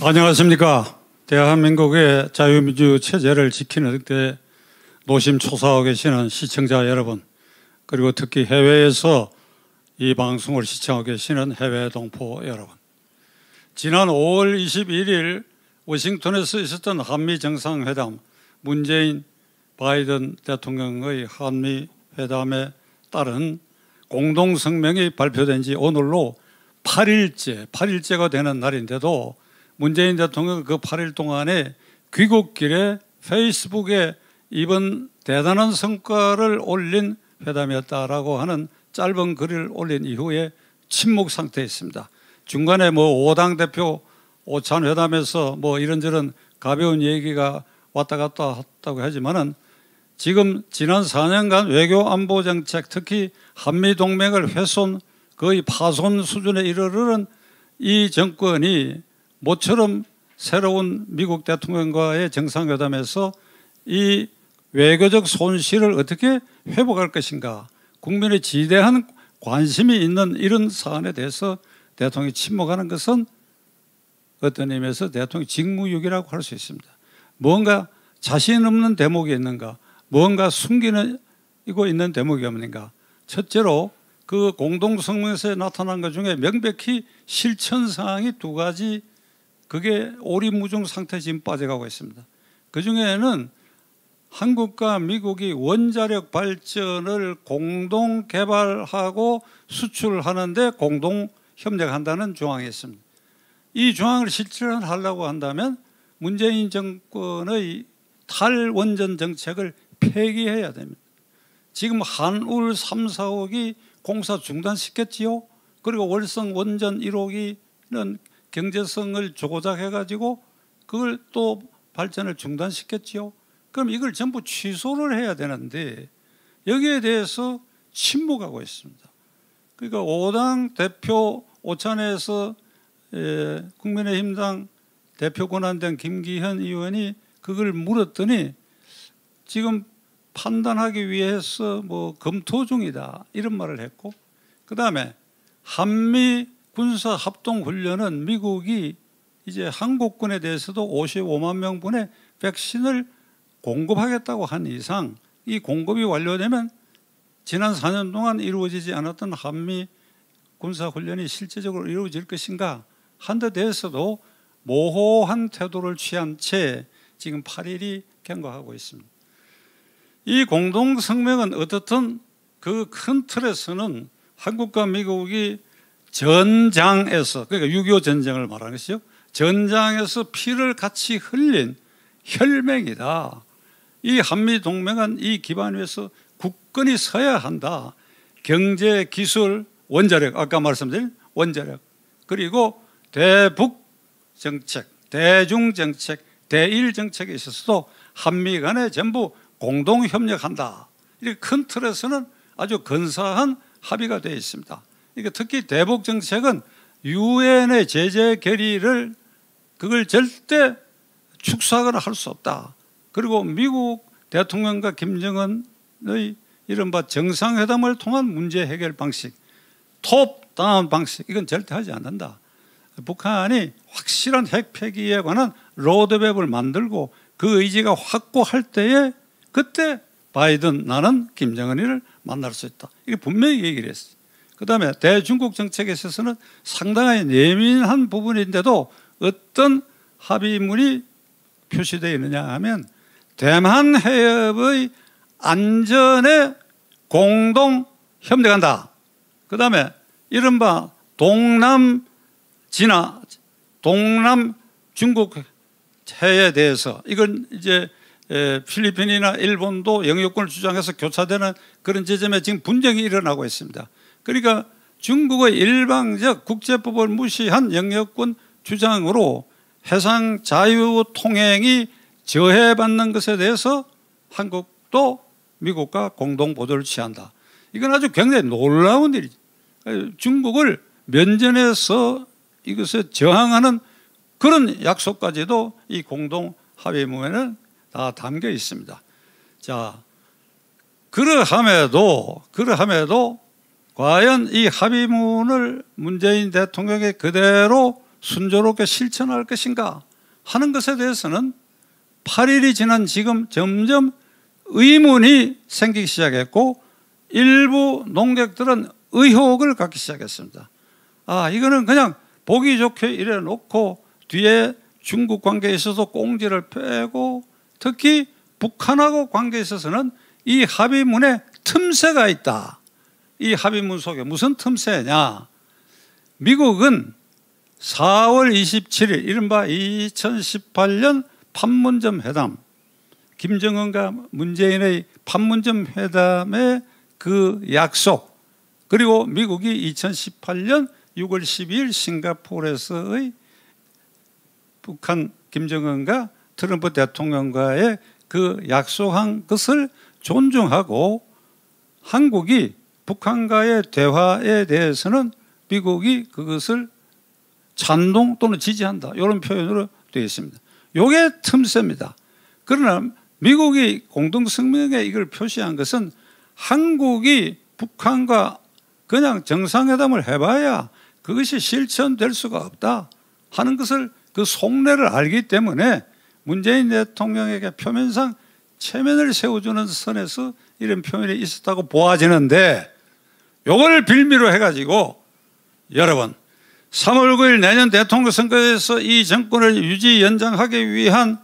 안녕하십니까. 대한민국의 자유민주 체제를 지키는 데 노심초사하고 계시는 시청자 여러분, 그리고 특히 해외에서 이 방송을 시청하고 계시는 해외 동포 여러분, 지난 5월 21일 워싱턴에서 있었던 한미 정상회담, 문재인 바이든 대통령의 한미 회담에 따른 공동성명이 발표된 지 오늘로 8일째가 되는 날인데도 문재인 대통령은 그 8일 동안에 귀국길에 페이스북에 이번 대단한 성과를 올린 회담이었다라고 하는 짧은 글을 올린 이후에 침묵 상태에 있습니다. 중간에 뭐 5당 대표 오찬 회담에서 뭐 이런저런 가벼운 얘기가 왔다 갔다 했다고 하지만은 지금 지난 4년간 외교 안보 정책, 특히 한미 동맹을 훼손, 거의 파손 수준에 이르는 이 정권이 모처럼 새로운 미국 대통령과의 정상회담에서 이 외교적 손실을 어떻게 회복할 것인가, 국민의 지대한 관심이 있는 이런 사안에 대해서 대통령이 침묵하는 것은 어떤 의미에서 대통령 직무유기라고 할 수 있습니다. 뭔가 자신 없는 대목이 있는가, 뭔가 숨기고 있는 대목이 없는가. 첫째로 그 공동성명에서 나타난 것 중에 명백히 실천사항이 두 가지, 그게 오리무중 상태에 지금 빠져가고 있습니다. 그 중에는 한국과 미국이 원자력 발전을 공동 개발하고 수출하는데 공동 협력한다는 조항이 있습니다. 이 조항을 실천하려고 한다면 문재인 정권의 탈원전 정책을 폐기해야 됩니다. 지금 한울 3, 4호기 공사 중단시켰지요. 그리고 월성 원전 1호기는 경제성을 조작해가지고 그걸 또 발전을 중단시켰지요. 그럼 이걸 전부 취소를 해야 되는데 여기에 대해서 침묵하고 있습니다. 그러니까 5당 대표 오찬에서 국민의힘당 대표 권한된 김기현 의원이 그걸 물었더니 지금 판단하기 위해서 뭐 검토 중이다 이런 말을 했고, 그 다음에 한미 군사 합동훈련은 미국이 이제 한국군에 대해서도 55만 명분의 백신을 공급하겠다고 한 이상 이 공급이 완료되면 지난 4년 동안 이루어지지 않았던 한미 군사훈련이 실제적으로 이루어질 것인가 한 데 대해서도 모호한 태도를 취한 채 지금 8일이 경과하고 있습니다. 이 공동성명은 어떻든 그 큰 틀에서는 한국과 미국이 전장에서, 그러니까 6.25 전쟁을 말하는 것이죠. 전장에서 피를 같이 흘린 혈맹이다. 이 한미동맹은 이 기반 위에서 굳건히 서야 한다. 경제, 기술, 원자력, 아까 말씀드린 원자력, 그리고 대북 정책, 대중 정책, 대일 정책에 있어서도 한미 간에 전부 공동 협력한다. 이렇게 큰 틀에서는 아주 근사한 합의가 되어 있습니다. 그러니까 특히 대북 정책은 유엔의 제재 결의를 그걸 절대 축소하거나 할 수 없다. 그리고 미국 대통령과 김정은의 이른바 정상회담을 통한 문제 해결 방식, 톱다운 방식, 이건 절대 하지 않는다. 북한이 확실한 핵 폐기에 관한 로드맵을 만들고 그 의지가 확고할 때에 그때 바이든, 나는 김정은이를 만날 수 있다. 이게 분명히 얘기를 했어요. 그 다음에 대중국 정책에 있어서는 상당히 예민한 부분인데도 어떤 합의문이 표시되어 있느냐 하면 대만 해협의 안전에 공동 협력한다. 그 다음에 이른바 동남 중국 해에 대해서 이건 이제 필리핀이나 일본도 영유권을 주장해서 교차되는 그런 지점에 지금 분쟁이 일어나고 있습니다. 그러니까 중국의 일방적 국제법을 무시한 영유권 주장으로 해상 자유통행이 저해받는 것에 대해서 한국도 미국과 공동 보조를 취한다. 이건 아주 굉장히 놀라운 일이죠. 중국을 면전에서 이것에 저항하는 그런 약속까지도 이 공동 합의문에는 다 담겨 있습니다. 자, 그러함에도 과연 이 합의문을 문재인 대통령이 그대로 순조롭게 실천할 것인가 하는 것에 대해서는 8일이 지난 지금 점점 의문이 생기기 시작했고 일부 농객들은 의혹을 갖기 시작했습니다. 아, 이거는 그냥 보기 좋게 이래 놓고 뒤에 중국 관계에 있어서 꽁지를 빼고 특히 북한하고 관계에 있어서는 이 합의문에 틈새가 있다. 이 합의문 속에 무슨 틈새냐. 미국은 4월 27일 이른바 2018년 판문점 회담, 김정은과 문재인의 판문점 회담의 그 약속, 그리고 미국이 2018년 6월 12일 싱가포르에서의 북한 김정은과 트럼프 대통령과의 그 약속한 것을 존중하고 한국이 북한과의 대화에 대해서는 미국이 그것을 찬동 또는 지지한다. 이런 표현으로 되어 있습니다. 이게 틈새입니다. 그러나 미국이 공동성명에 이걸 표시한 것은 한국이 북한과 그냥 정상회담을 해봐야 그것이 실천될 수가 없다 하는 것을 그 속내를 알기 때문에 문재인 대통령에게 표면상 체면을 세워주는 선에서 이런 표현이 있었다고 보아지는데 이걸 빌미로 해가지고 여러분 3월 9일 내년 대통령 선거에서 이 정권을 유지 연장하기 위한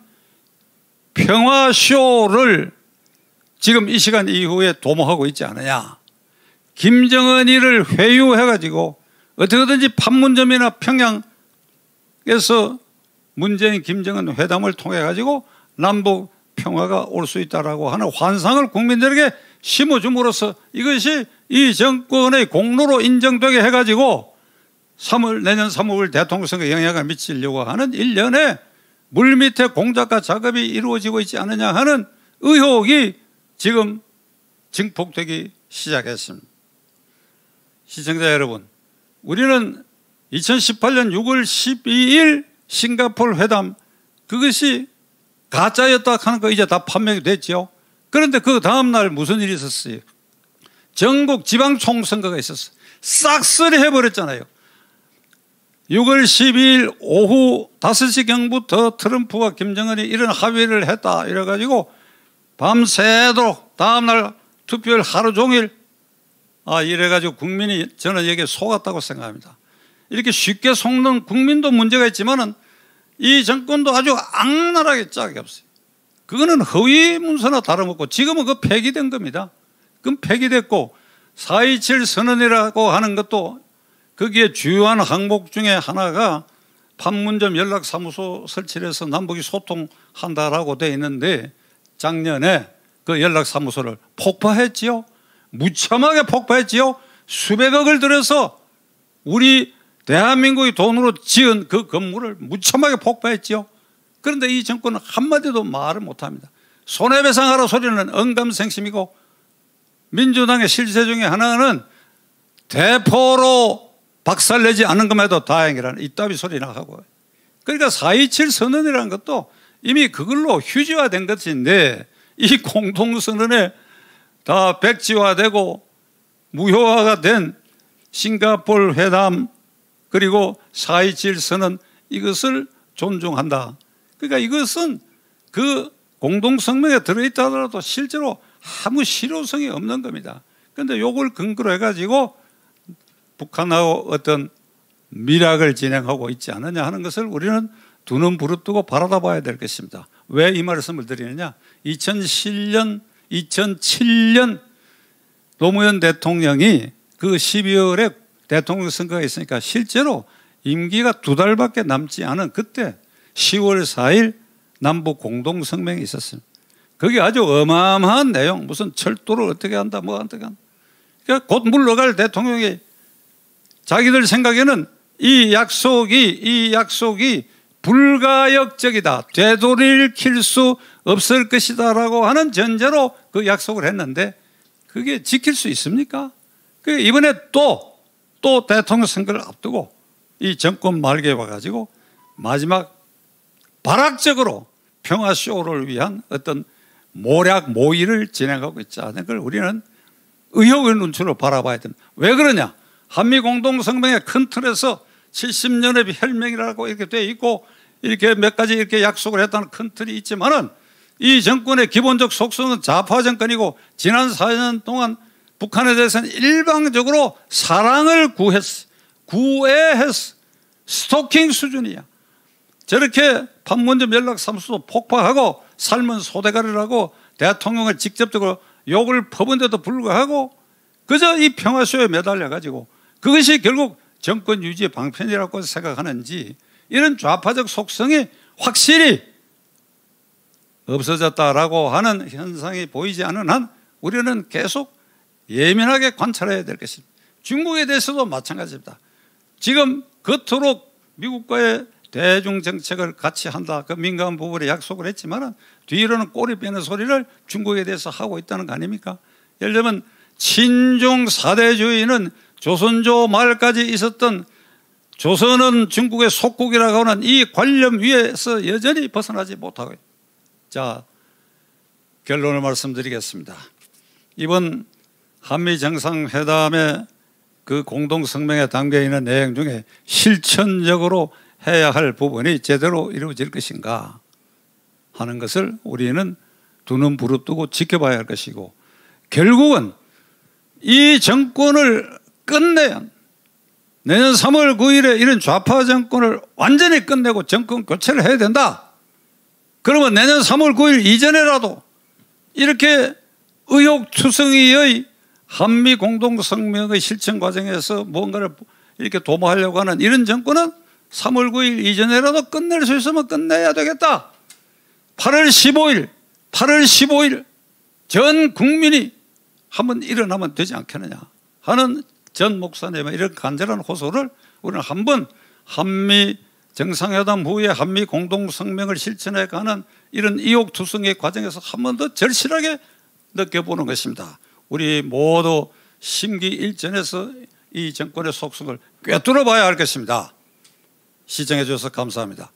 평화쇼를 지금 이 시간 이후에 도모하고 있지 않느냐. 김정은이를 회유해가지고 어떻게든지 판문점이나 평양에서 문재인 김정은 회담을 통해 가지고 남북 평화가 올 수 있다라고 하는 환상을 국민들에게 심어줌으로써 이것이 이 정권의 공로로 인정되게 해가지고 내년 3월 대통령 선거에 영향을 미치려고 하는 일련의 물밑에 공작과 작업이 이루어지고 있지 않느냐 하는 의혹이 지금 증폭되기 시작했습니다. 시청자 여러분, 우리는 2018년 6월 12일 싱가포르 회담 그것이 가짜였다 하는 거 이제 다 판명이 됐죠. 그런데 그 다음날 무슨 일이 있었어요? 전국 지방총선거가 있었어요. 싹쓸이 해버렸잖아요. 6월 12일 오후 5시경부터 트럼프와 김정은이 이런 합의를 했다 이래가지고 밤새도록 다음날 투표일 하루 종일 이래가지고 국민이 저는 여기에 속았다고 생각합니다. 이렇게 쉽게 속는 국민도 문제가 있지만은 이 정권도 아주 악랄하게 짝이 없어요. 그거는 허위 문서나 다름없고 지금은 그 폐기된 겁니다. 그건 폐기됐고 4.27 선언이라고 하는 것도 거기에 주요한 항목 중에 하나가 판문점 연락사무소 설치를 해서 남북이 소통한다라고 되어 있는데 작년에 그 연락사무소를 폭파했지요. 무참하게 폭파했지요. 수백억을 들여서 우리 대한민국의 돈으로 지은 그 건물을 무참하게 폭파했지요. 그런데 이 정권은 한마디도 말을 못합니다. 손해배상하라 소리는 언감생심이고 민주당의 실세 중에 하나는 대포로 박살내지 않는 것만해도 다행이라는 이따위 소리나 하고, 그러니까 4.27 선언이라는 것도 이미 그걸로 휴지화된 것인데 이 공동선언에 다 백지화되고 무효화가 된 싱가포르 회담 그리고 4.27 선언 이것을 존중한다. 그러니까 이것은 그 공동성명에 들어있다 하더라도 실제로 아무 실효성이 없는 겁니다. 그런데 이걸 근거로 해가지고 북한하고 어떤 밀약을 진행하고 있지 않느냐 하는 것을 우리는 두 눈 부릅뜨고 바라다 봐야 될 것입니다. 왜 이 말씀을 드리느냐. 2007년 노무현 대통령이 그 12월에 대통령 선거가 있으니까 실제로 임기가 2달밖에 남지 않은 그때 10월 4일 남북 공동성명이 있었습니다. 거기 아주 어마어마한 내용, 무슨 철도를 어떻게 한다, 뭐 어떻게 한다. 그러니까 곧 물러갈 대통령이 자기들 생각에는 이 약속이 불가역적이다, 되돌이킬 수 없을 것이다 라고 하는 전제로 그 약속을 했는데 그게 지킬 수 있습니까? 이번에 또 대통령 선거를 앞두고 이 정권 말기에 와가지고 마지막 발악적으로 평화쇼를 위한 어떤 모략 모의를 진행하고 있지 않은 걸 우리는 의혹의 눈초로 바라봐야 됩니다. 왜 그러냐? 한미공동성명의 큰 틀에서 70년의 혈맹이라고 이렇게 돼 있고 이렇게 몇 가지 이렇게 약속을 했다는 큰 틀이 있지만은 이 정권의 기본적 속성은 좌파 정권이고 지난 4년 동안 북한에 대해서는 일방적으로 사랑을 구애했어. 스토킹 수준이야. 저렇게 판문점 연락사무소도 폭파하고 삶은 소대가리라고 대통령을 직접적으로 욕을 퍼본데도 불구하고 그저 이 평화쇼에 매달려가지고 그것이 결국 정권 유지의 방편이라고 생각하는지 이런 좌파적 속성이 확실히 없어졌다라고 하는 현상이 보이지 않는 한 우리는 계속 예민하게 관찰해야 될 것입니다. 중국에 대해서도 마찬가지입니다. 지금 겉으로 미국과의 대중정책을 같이 한다 그 민감 부분에 약속을 했지만 뒤로는 꼬리 빼는 소리를 중국에 대해서 하고 있다는 거 아닙니까? 예를 들면 친중 사대주의는 조선조 말까지 있었던 조선은 중국의 속국이라고 하는 이 관념 위에서 여전히 벗어나지 못하고 있습니다. 자, 결론을 말씀드리겠습니다. 이번 한미정상회담의 그 공동성명에 담겨있는 내용 중에 실천적으로 해야 할 부분이 제대로 이루어질 것인가 하는 것을 우리는 두 눈 부릅뜨고 지켜봐야 할 것이고 결국은 이 정권을 끝내야 내년 3월 9일에 이런 좌파 정권을 완전히 끝내고 정권 교체를 해야 된다. 그러면 내년 3월 9일 이전에라도 이렇게 의욕투성이의 한미 공동성명의 실천 과정에서 뭔가를 이렇게 도모하려고 하는 이런 정권은 3월 9일 이전에라도 끝낼 수 있으면 끝내야 되겠다. 8월 15일 전 국민이 한번 일어나면 되지 않겠느냐 하는 전 목사님의 이런 간절한 호소를 우리는 한번 한미 정상회담 후에 한미 공동성명을 실천해 가는 이런 의욕투성의 과정에서 한 번 더 절실하게 느껴보는 것입니다. 우리 모두 심기일전에서 이 정권의 속성을 꿰뚫어 봐야 할 것입니다. 시청해 주셔서 감사합니다.